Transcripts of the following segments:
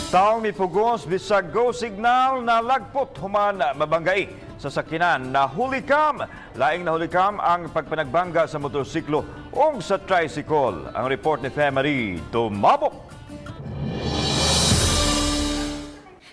Taong mipugos bisag go signal na lagpot human mabanggay sa sakinan na hulikam. Laing na hulikam ang pagpanagbangga sa motorsiklo o sa tricycle. Ang report ni Femery tumabok.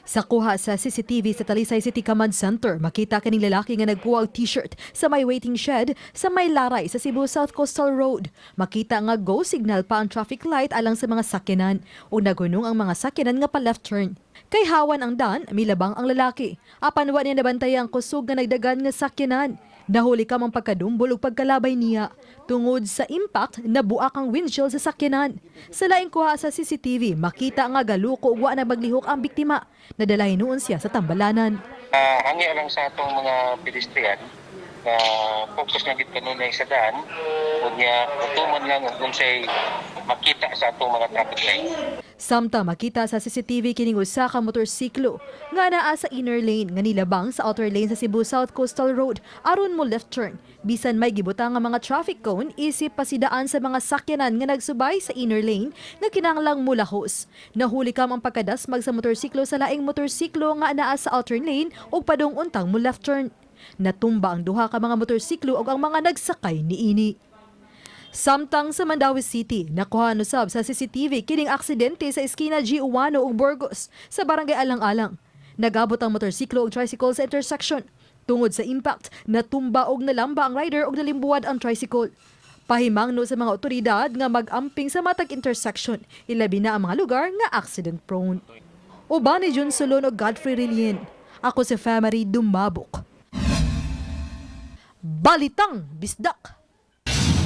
Sa kuha sa CCTV sa Talisay City Command Center, makita kaning lalaki nga nagkuha og t-shirt sa may waiting shed sa may laray sa Cebu South Coastal Road. Makita nga go signal pa ang traffic light alang sa mga sakyanan o nagunong ang mga sakyanan nga pa left turn. Kay hawan ang dan, milabang ang lalaki. Apan wa niya nabantay ang kusog nga nagdagan nga sakyanan. Nahuli ka mang pagkadumbol ug pagkalabay niya. Tungod sa impact, nabuak ang windshield sa sakyanan. Sa laing kuha sa CCTV, makita nga galuko ug wa na maglihok ang biktima. Nadalahin noon siya sa tambalanan. Hangi lang sa atong mga pedestrian na focus na gid kanunay sa daan unya utuman lang kung say makita sa atong mga traffic light. Samtang makita sa CCTV kining usa ka motorsiklo nga naa sa inner lane nga nilabang sa outer lane sa Cebu South Coastal Road aron mo left turn. Bisan may gibutang nga mga traffic cone isip pasidaan sa mga sakyanan nga nagsubay sa inner lane nga kinahanglang mulahos. Nahuli kam ang pagkadasmag sa motorsiklo sa laing motorsiklo nga naa sa outer lane ug padung untang mo left turn. Natumba ang duha ka mga motorsiklo ug ang mga nagsakay niini. Samtang sa Mandaue City, nakuha usab sa CCTV kining aksidente sa eskina G1 ug Burgos sa barangay Alang-Alang. Nagabot ang motorsiklo ug tricycle sa intersection. Tungod sa impact, natumba og nalamba ang rider ug nalimbuwad ang tricycle. Pahimangno sa mga otoridad nga mag-amping sa matag intersection, ilabi na ang mga lugar nga accident prone. Uban ni Jun Solon ug Godfrey Rilien. Ako si Femery Dumabok. Balitang Bisdak.